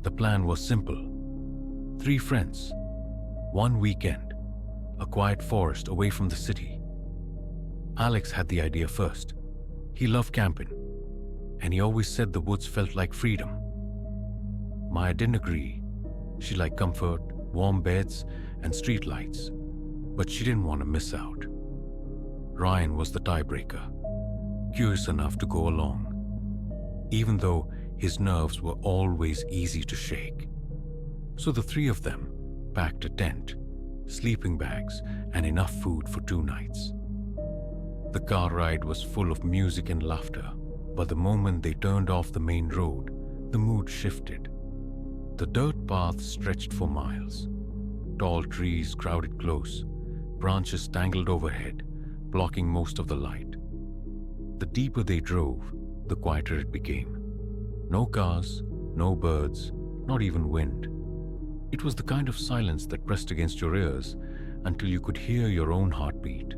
The plan was simple. 3 friends, one weekend, a quiet forest away from the city. Alex had the idea first. He loved camping, and he always said the woods felt like freedom. Maya didn't agree. She liked comfort, warm beds, and street lights, but she didn't want to miss out. Ryan was the tiebreaker, curious enough to go along, even though his nerves were always easy to shake. So the 3 of them packed a tent, sleeping bags, and enough food for 2 nights. The car ride was full of music and laughter, but the moment they turned off the main road, the mood shifted. The dirt path stretched for miles. Tall trees crowded close, branches tangled overhead, blocking most of the light. The deeper they drove, the quieter it became. No cars, no birds, not even wind. It was the kind of silence that pressed against your ears until you could hear your own heartbeat.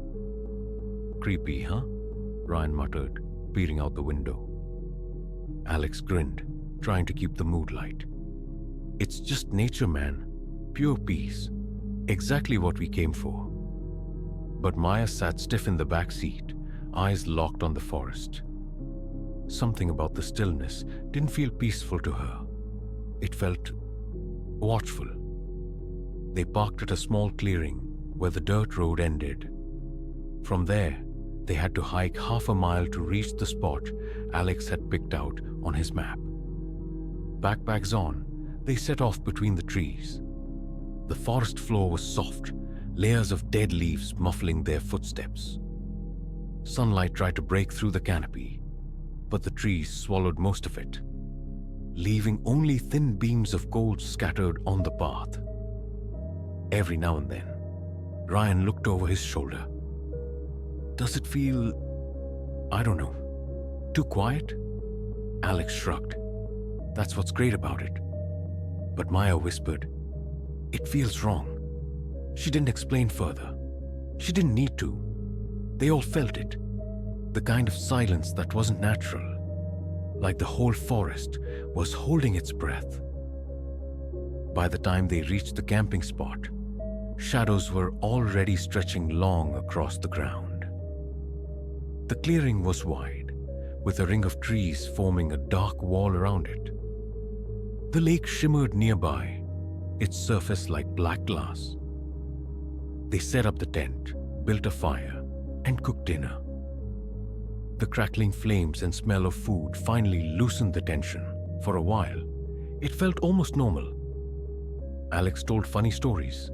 Creepy, huh? Ryan muttered, peering out the window. Alex grinned, trying to keep the mood light. It's just nature, man. Pure peace. Exactly what we came for. But Maya sat stiff in the back seat, eyes locked on the forest. Something about the stillness didn't feel peaceful to her. It felt watchful. They parked at a small clearing where the dirt road ended. From there, they had to hike half a mile to reach the spot Alex had picked out on his map. Backpacks on, they set off between the trees. The forest floor was soft, layers of dead leaves muffling their footsteps. Sunlight tried to break through the canopy, but the trees swallowed most of it, leaving only thin beams of gold scattered on the path. Every now and then, Ryan looked over his shoulder. Does it feel, I don't know, too quiet? Alex shrugged. That's what's great about it. But Maya whispered, it feels wrong. She didn't explain further. She didn't need to. They all felt it. The kind of silence that wasn't natural, like the whole forest was holding its breath. By the time they reached the camping spot, shadows were already stretching long across the ground. The clearing was wide, with a ring of trees forming a dark wall around it. The lake shimmered nearby, its surface like black glass. They set up the tent, built a fire, and cooked dinner. The crackling flames and smell of food finally loosened the tension. For a while, it felt almost normal. Alex told funny stories.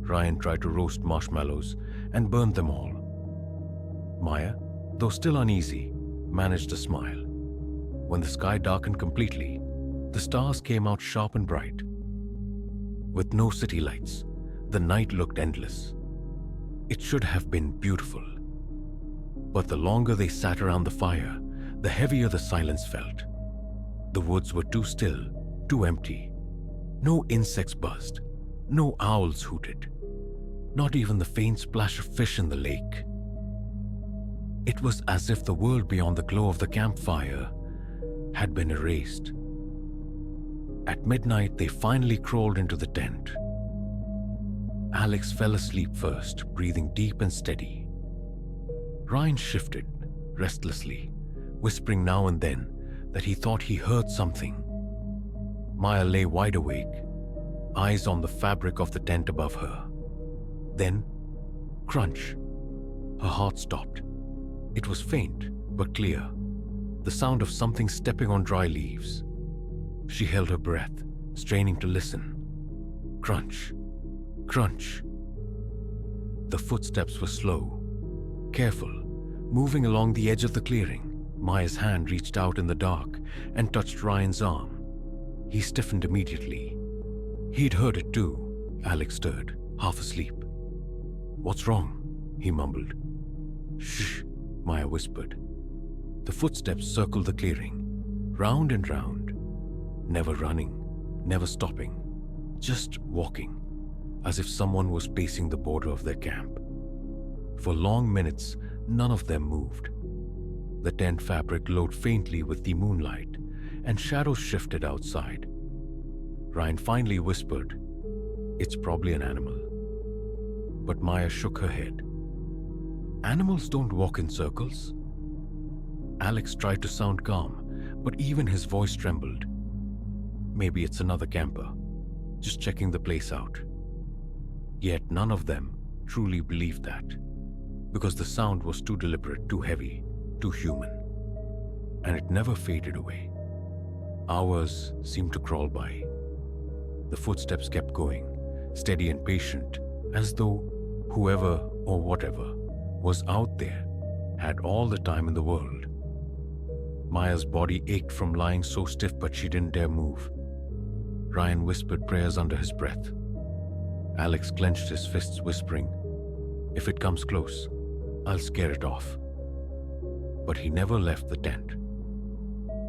Ryan tried to roast marshmallows and burned them all. Maya, though still uneasy, managed a smile. When the sky darkened completely, the stars came out sharp and bright. With no city lights, the night looked endless. It should have been beautiful. But the longer they sat around the fire, the heavier the silence felt. The woods were too still, too empty. No insects buzzed, no owls hooted, not even the faint splash of fish in the lake. It was as if the world beyond the glow of the campfire had been erased. At midnight, they finally crawled into the tent. Alex fell asleep first, breathing deep and steady. Ryan shifted, restlessly, whispering now and then that he thought he heard something. Maya lay wide awake, eyes on the fabric of the tent above her. Then, crunch. Her heart stopped. It was faint, but clear, the sound of something stepping on dry leaves. She held her breath, straining to listen. Crunch, crunch. The footsteps were slow, careful, moving along the edge of the clearing. Maya's hand reached out in the dark and touched Ryan's arm. He stiffened immediately. He'd heard it too. Alex stirred, half asleep. What's wrong? He mumbled. Shh, Maya whispered. The footsteps circled the clearing, round and round, never running, never stopping, just walking, as if someone was pacing the border of their camp. For long minutes, none of them moved. The tent fabric glowed faintly with the moonlight, and shadows shifted outside, Ryan finally whispered, "It's probably an animal." But Maya shook her head. "Animals don't walk in circles." Alex tried to sound calm, but even his voice trembled. "Maybe it's another camper, just checking the place out." Yet none of them truly believed that, because the sound was too deliberate, too heavy, too human. And it never faded away. Hours seemed to crawl by. The footsteps kept going, steady and patient, as though whoever or whatever was out there had all the time in the world. Maya's body ached from lying so stiff, but she didn't dare move. Ryan whispered prayers under his breath. Alex clenched his fists, whispering, "If it comes close, I'll scare it off." But he never left the tent,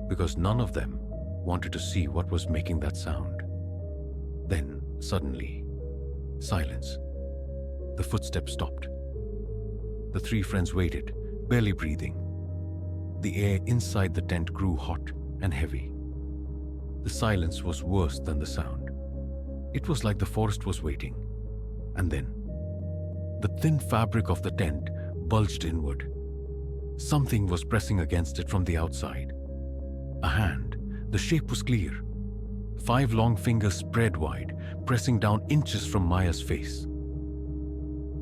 because none of them wanted to see what was making that sound. Then, suddenly, silence. The footsteps stopped. The three friends waited, barely breathing. The air inside the tent grew hot and heavy. The silence was worse than the sound. It was like the forest was waiting. And then, the thin fabric of the tent bulged inward. Something was pressing against it from the outside. A hand. The shape was clear. 5 long fingers spread wide, pressing down inches from Maya's face.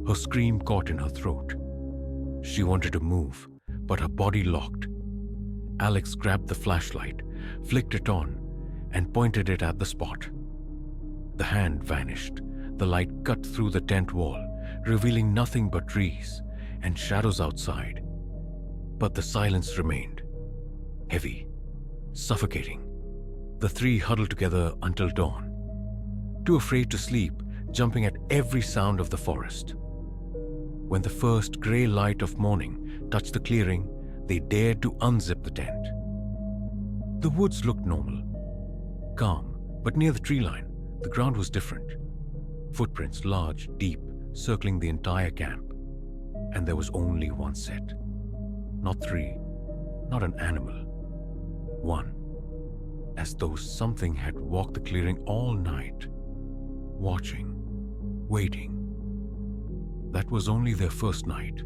Her scream caught in her throat. She wanted to move, but her body locked. Alex grabbed the flashlight, flicked it on, and pointed it at the spot. The hand vanished. The light cut through the tent wall, revealing nothing but trees and shadows outside. But the silence remained, heavy, suffocating. The three huddled together until dawn, too afraid to sleep, jumping at every sound of the forest. When the first grey light of morning touched the clearing, they dared to unzip the tent. The woods looked normal, calm, but near the tree line, the ground was different. Footprints, large, deep, circling the entire camp. And there was only one set. Not 3, not an animal. One. As though something had walked the clearing all night, watching, waiting. That was only their first night.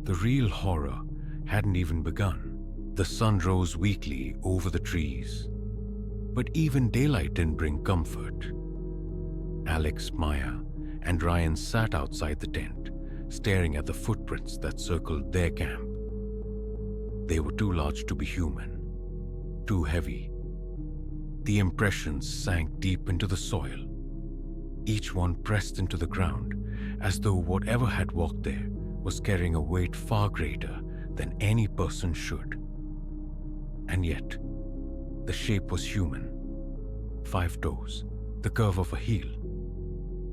The real horror hadn't even begun. The sun rose weakly over the trees. But even daylight didn't bring comfort. Alex, Maya, and Ryan sat outside the tent, staring at the footprints that circled their camp. They were too large to be human, too heavy. The impressions sank deep into the soil, each one pressed into the ground, as though whatever had walked there was carrying a weight far greater than any person should. And yet, the shape was human. 5 toes, the curve of a heel.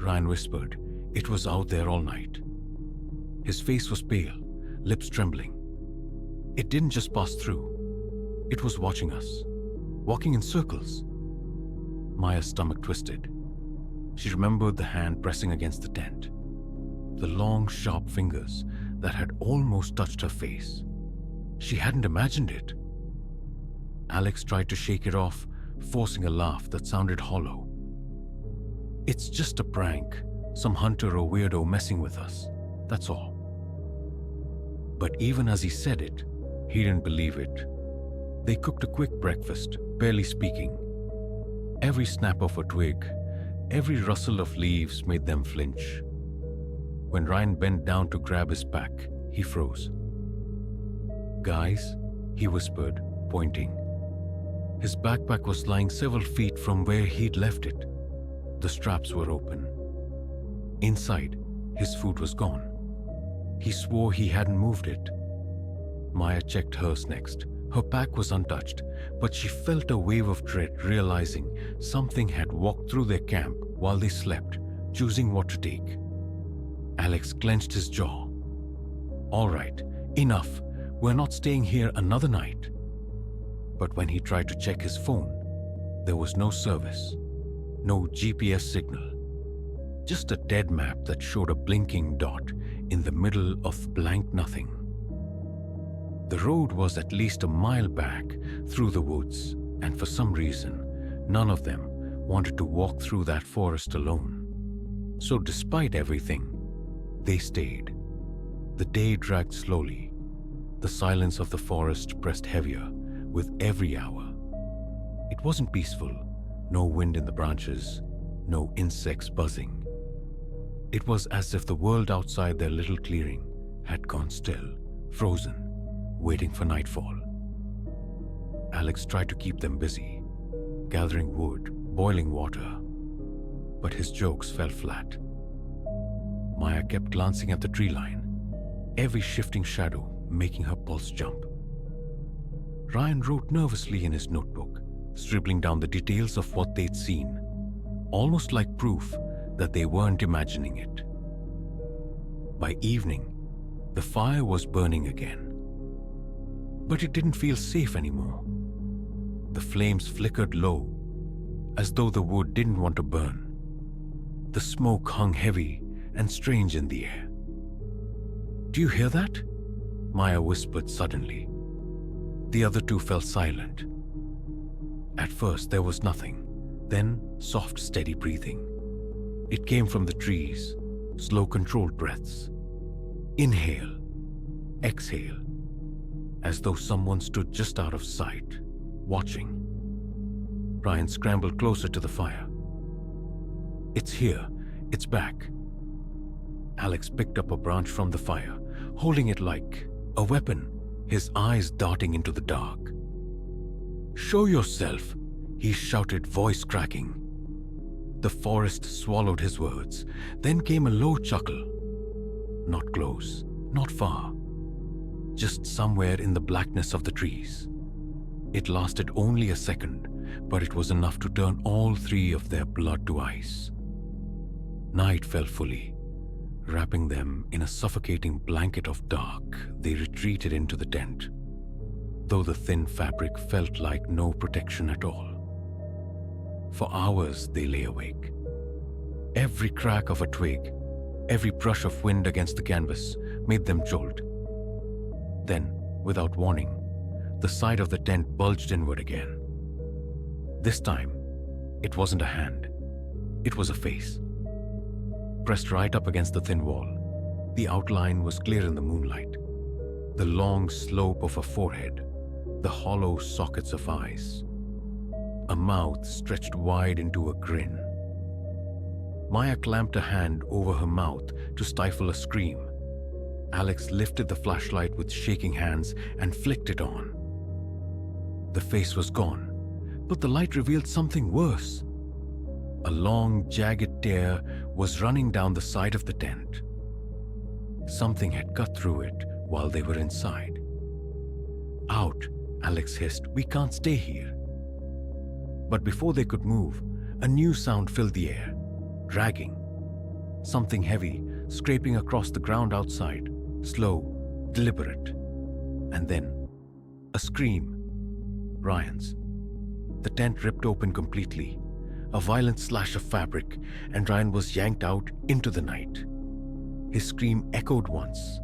Ryan whispered, "It was out there all night." His face was pale, lips trembling. It didn't just pass through. It was watching us, walking in circles. Maya's stomach twisted. She remembered the hand pressing against the tent, the long, sharp fingers that had almost touched her face. She hadn't imagined it. Alex tried to shake it off, forcing a laugh that sounded hollow. "It's just a prank, some hunter or weirdo messing with us, that's all." But even as he said it, he didn't believe it. They cooked a quick breakfast, barely speaking. Every snap of a twig, every rustle of leaves made them flinch. When Ryan bent down to grab his pack, he froze. "Guys," he whispered, pointing. His backpack was lying several feet from where he'd left it. The straps were open. Inside, his food was gone. He swore he hadn't moved it. Maya checked hers next. Her pack was untouched, but she felt a wave of dread, realizing something had walked through their camp while they slept, choosing what to take. Alex clenched his jaw. "All right, enough. We're not staying here another night." But when he tried to check his phone, there was no service, no GPS signal, just a dead map that showed a blinking dot in the middle of blank nothing. The road was at least a mile back through the woods, and for some reason, none of them wanted to walk through that forest alone. So despite everything, they stayed. The day dragged slowly. The silence of the forest pressed heavier with every hour. It wasn't peaceful. No wind in the branches, no insects buzzing. It was as if the world outside their little clearing had gone still, frozen, waiting for nightfall. Alex tried to keep them busy, gathering wood, boiling water, but his jokes fell flat. Maya kept glancing at the tree line, every shifting shadow making her pulse jump. Ryan wrote nervously in his notebook, scribbling down the details of what they'd seen, almost like proof that they weren't imagining it. By evening, the fire was burning again. But it didn't feel safe anymore. The flames flickered low, as though the wood didn't want to burn. The smoke hung heavy and strange in the air. "Do you hear that?" Maya whispered suddenly. The other two fell silent. At first there was nothing, then soft, steady breathing. It came from the trees, slow, controlled breaths. Inhale, exhale, as though someone stood just out of sight, watching. Ryan scrambled closer to the fire. "It's here, it's back." Alex picked up a branch from the fire, holding it like a weapon, his eyes darting into the dark. "Show yourself," he shouted, voice cracking. The forest swallowed his words. Then came a low chuckle. Not close, not far, just somewhere in the blackness of the trees. It lasted only a second, but it was enough to turn all three of their blood to ice. Night fell fully, wrapping them in a suffocating blanket of dark. They retreated into the tent, though the thin fabric felt like no protection at all. For hours they lay awake. Every crack of a twig, every brush of wind against the canvas made them jolt. Then, without warning, the side of the tent bulged inward again. This time, it wasn't a hand. It was a face. Pressed right up against the thin wall, the outline was clear in the moonlight. The long slope of a forehead, the hollow sockets of eyes. A mouth stretched wide into a grin. Maya clamped a hand over her mouth to stifle a scream. Alex lifted the flashlight with shaking hands and flicked it on. The face was gone, but the light revealed something worse. A long, jagged tear was running down the side of the tent. Something had cut through it while they were inside. "Out," Alex hissed. "We can't stay here." But before they could move, a new sound filled the air. Dragging. Something heavy, scraping across the ground outside. Slow, deliberate. And then, a scream. Ryan's. The tent ripped open completely. A violent slash of fabric, and Ryan was yanked out into the night. His scream echoed once,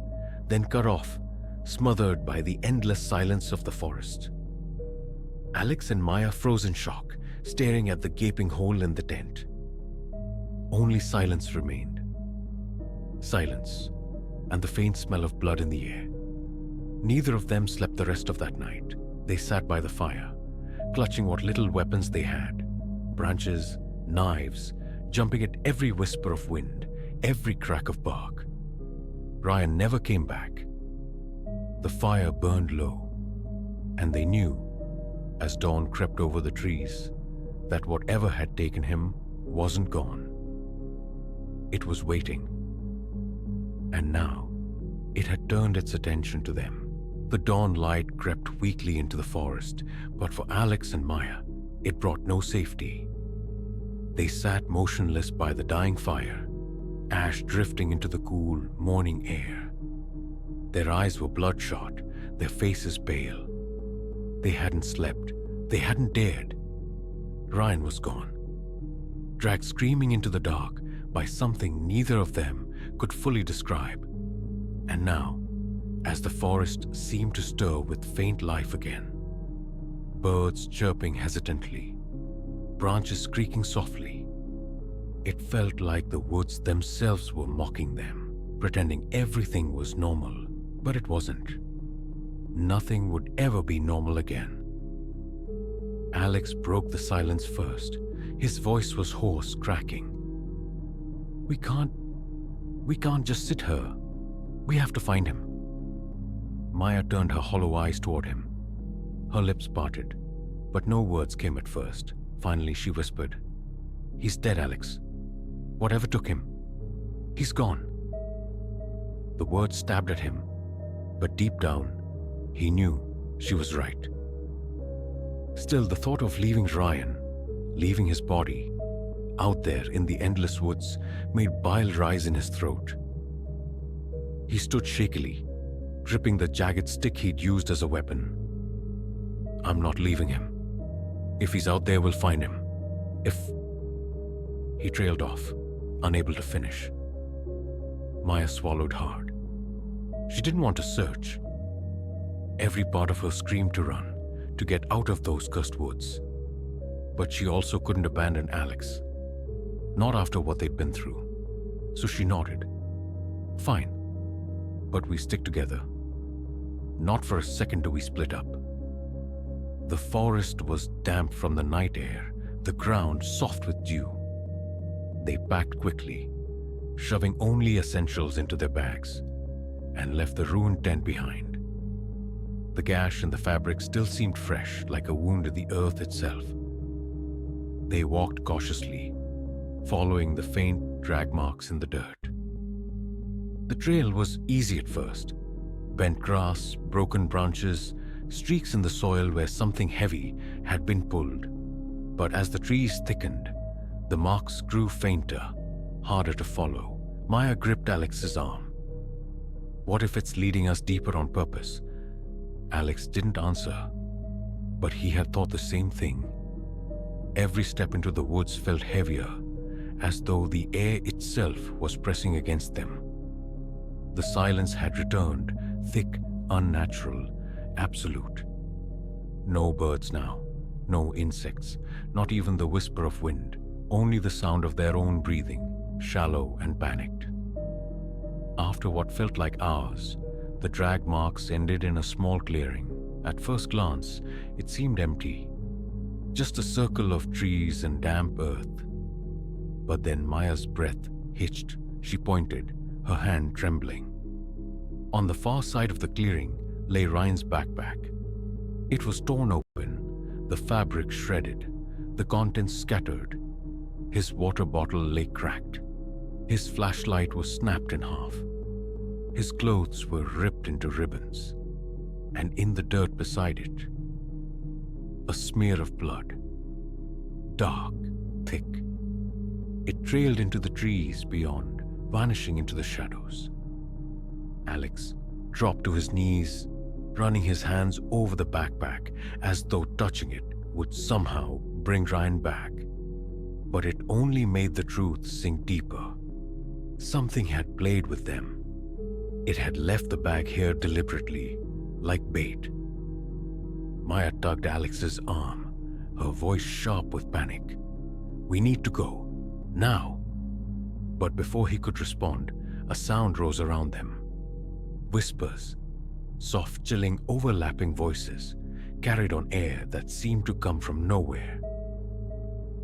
then cut off, smothered by the endless silence of the forest. Alex and Maya froze in shock, staring at the gaping hole in the tent. Only silence remained. Silence, and the faint smell of blood in the air. Neither of them slept the rest of that night. They sat by the fire, clutching what little weapons they had. Branches, knives, jumping at every whisper of wind, every crack of bark. Ryan never came back. The fire burned low, and they knew, as dawn crept over the trees, that whatever had taken him wasn't gone. It was waiting. And now, it had turned its attention to them. The dawn light crept weakly into the forest, but for Alex and Maya, it brought no safety. They sat motionless by the dying fire, ash drifting into the cool morning air. Their eyes were bloodshot, their faces pale. They hadn't slept. They hadn't dared. Ryan was gone, dragged screaming into the dark by something neither of them could fully describe. And now, as the forest seemed to stir with faint life again, birds chirping hesitantly, branches creaking softly. It felt like the woods themselves were mocking them, pretending everything was normal, but it wasn't. Nothing would ever be normal again. Alex broke the silence first. His voice was hoarse, cracking. We can't just sit here. We have to find him." Maya turned her hollow eyes toward him. Her lips parted, but no words came at first. Finally, she whispered, "He's dead, Alex. Whatever took him, he's gone." The words stabbed at him, but deep down, he knew she was right. Still, the thought of leaving Ryan, leaving his body, out there in the endless woods, made bile rise in his throat. He stood shakily, gripping the jagged stick he'd used as a weapon. "I'm not leaving him. If he's out there, we'll find him. If..." He trailed off, unable to finish. Maya swallowed hard. She didn't want to search. Every part of her screamed to run, to get out of those cursed woods. But she also couldn't abandon Alex. Not after what they'd been through. So she nodded. "Fine. But we stick together. Not for a second do we split up." The forest was damp from the night air, the ground soft with dew. They packed quickly, shoving only essentials into their bags, and left the ruined tent behind. The gash in the fabric still seemed fresh, like a wound in the earth itself. They walked cautiously, following the faint drag marks in the dirt. The trail was easy at first. Bent grass, broken branches, streaks in the soil where something heavy had been pulled. But as the trees thickened, the marks grew fainter, harder to follow. Maya gripped Alex's arm. "What if it's leading us deeper on purpose?" Alex didn't answer, but he had thought the same thing. Every step into the woods felt heavier, as though the air itself was pressing against them. The silence had returned, thick, unnatural, absolute. No birds now, no insects, not even the whisper of wind, only the sound of their own breathing, shallow and panicked. After what felt like hours, the drag marks ended in a small clearing. At first glance, it seemed empty, just a circle of trees and damp earth. But then Maya's breath hitched. She pointed, her hand trembling. On the far side of the clearing lay Ryan's backpack. It was torn open, the fabric shredded, the contents scattered. His water bottle lay cracked. His flashlight was snapped in half. His clothes were ripped into ribbons. And in the dirt beside it, a smear of blood. Dark, thick. It trailed into the trees beyond, vanishing into the shadows. Alex dropped to his knees, running his hands over the backpack as though touching it would somehow bring Ryan back. But it only made the truth sink deeper. Something had played with them. It had left the bag here deliberately, like bait. Maya tugged Alex's arm, her voice sharp with panic. "We need to go. Now." But before he could respond, a sound rose around them. Whispers, soft, chilling, overlapping voices, carried on air that seemed to come from nowhere.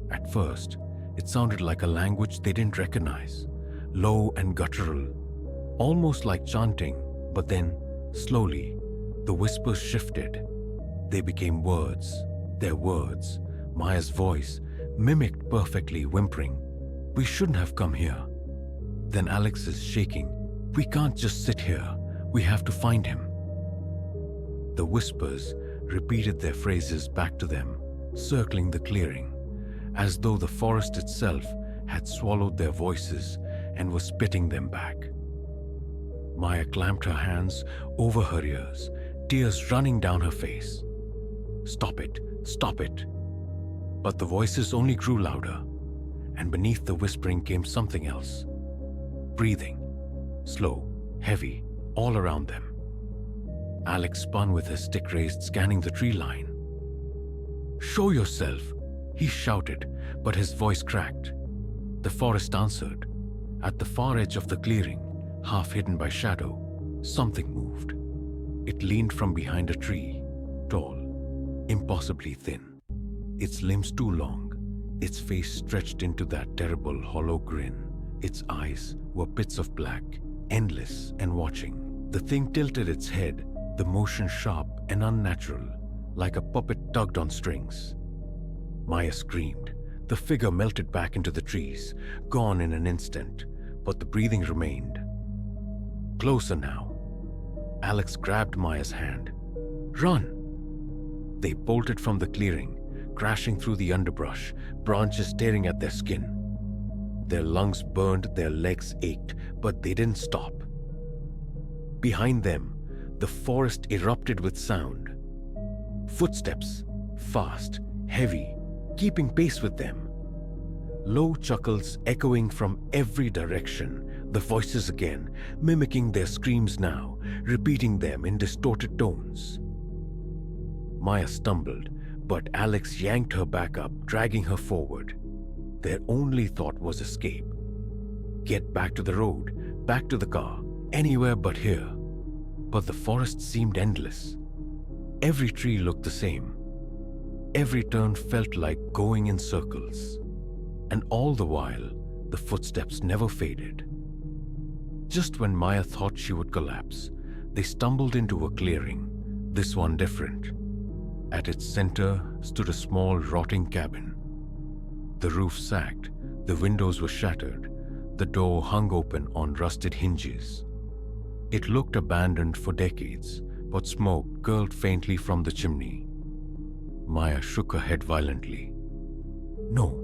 At first, it sounded like a language they didn't recognize, low and guttural, almost like chanting, but then, slowly, the whispers shifted. They became words, their words. Maya's voice mimicked perfectly, whimpering, "We shouldn't have come here." Then Alex's shaking, "We can't just sit here. We have to find him." The whispers repeated their phrases back to them, circling the clearing, as though the forest itself had swallowed their voices and was spitting them back. Maya clamped her hands over her ears, tears running down her face. "Stop it, stop it." But the voices only grew louder, and beneath the whispering came something else. Breathing, slow, heavy, all around them. Alex spun with his stick raised, scanning the tree line. "Show yourself," He shouted, but his voice cracked. The forest answered. At the far edge of the clearing, half hidden by shadow, something moved. It leaned from behind a tree, tall, impossibly thin, its limbs too long, its face stretched into that terrible hollow grin. Its eyes were pits of black, endless and watching. The thing tilted its head, the motion sharp and unnatural, like a puppet tugged on strings. Maya screamed. The figure melted back into the trees, gone in an instant, but the breathing remained. Closer now. Alex grabbed Maya's hand. "Run!" They bolted from the clearing, crashing through the underbrush, branches tearing at their skin. Their lungs burned, their legs ached, but they didn't stop. Behind them, the forest erupted with sound. Footsteps, fast, heavy, keeping pace with them. Low chuckles echoing from every direction, the voices again, mimicking their screams now, repeating them in distorted tones. Maya stumbled, but Alex yanked her back up, dragging her forward. Their only thought was escape. Get back to the road, back to the car, anywhere but here. But the forest seemed endless. Every tree looked the same. Every turn felt like going in circles. And all the while, the footsteps never faded. Just when Maya thought she would collapse, they stumbled into a clearing, this one different. At its center stood a small, rotting cabin. The roof sagged, the windows were shattered, the door hung open on rusted hinges. It looked abandoned for decades, but smoke curled faintly from the chimney. Maya shook her head violently. "No,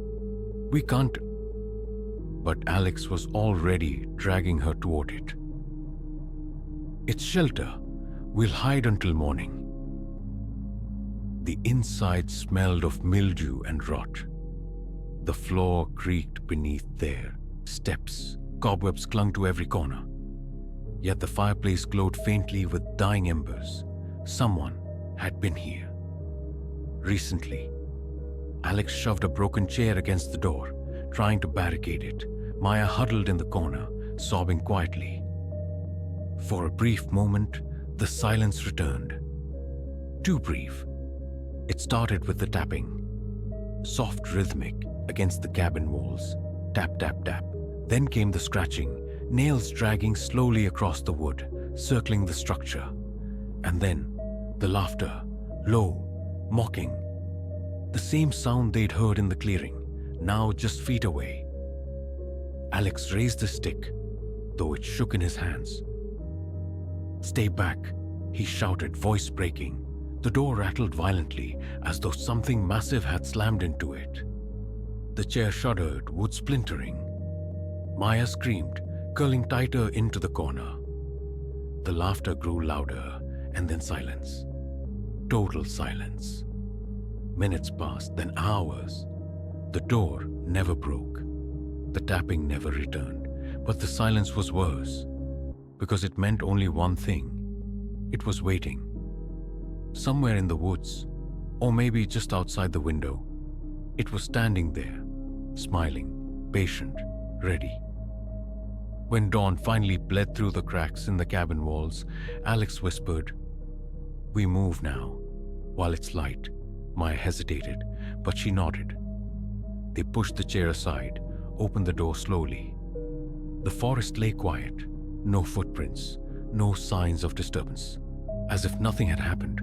we can't." But Alex was already dragging her toward it. "It's shelter. We'll hide until morning." The inside smelled of mildew and rot. The floor creaked beneath their steps. Cobwebs clung to every corner. Yet the fireplace glowed faintly with dying embers. Someone had been here. Recently. Alex shoved a broken chair against the door, trying to barricade it. Maya huddled in the corner, sobbing quietly. For a brief moment, the silence returned. Too brief. It started with the tapping. Soft, rhythmic, against the cabin walls. Tap, tap, tap. Then came the scratching, nails dragging slowly across the wood, circling the structure. And then, the laughter, low, mocking. The same sound they'd heard in the clearing, now just feet away. Alex raised the stick, though it shook in his hands. "Stay back," he shouted, voice breaking. The door rattled violently, as though something massive had slammed into it. The chair shuddered, wood splintering. Maya screamed, curling tighter into the corner. The laughter grew louder, and then silence. Total silence. Minutes passed, then hours. The door never broke. The tapping never returned. But the silence was worse, because it meant only one thing. It was waiting. Somewhere in the woods, or maybe just outside the window. It was standing there, smiling, patient, ready. When dawn finally bled through the cracks in the cabin walls, Alex whispered, "We move now, while it's light." Maya hesitated, but she nodded. They pushed the chair aside, opened the door slowly. The forest lay quiet, no footprints, no signs of disturbance, as if nothing had happened.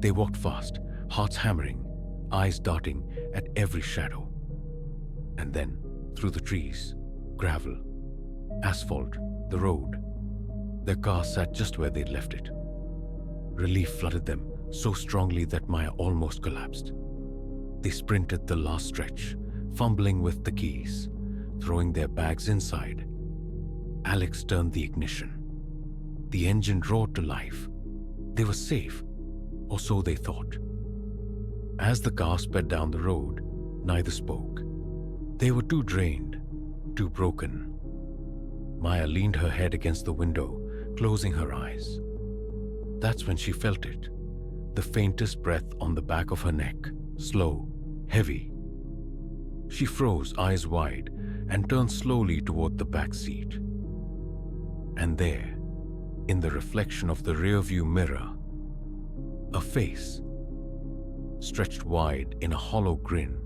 They walked fast, hearts hammering, eyes darting at every shadow. And then, through the trees, gravel, asphalt, the road. Their car sat just where they'd left it. Relief flooded them so strongly that Maya almost collapsed. They sprinted the last stretch, fumbling with the keys, throwing their bags inside. Alex turned the ignition. The engine roared to life. They were safe, or so they thought. As the car sped down the road, neither spoke. They were too drained, too broken. Maya leaned her head against the window, closing her eyes. That's when she felt it, the faintest breath on the back of her neck, slow, heavy, She froze, eyes wide, and turned slowly toward the back seat. And there, in the reflection of the rearview mirror, a face, stretched wide in a hollow grin,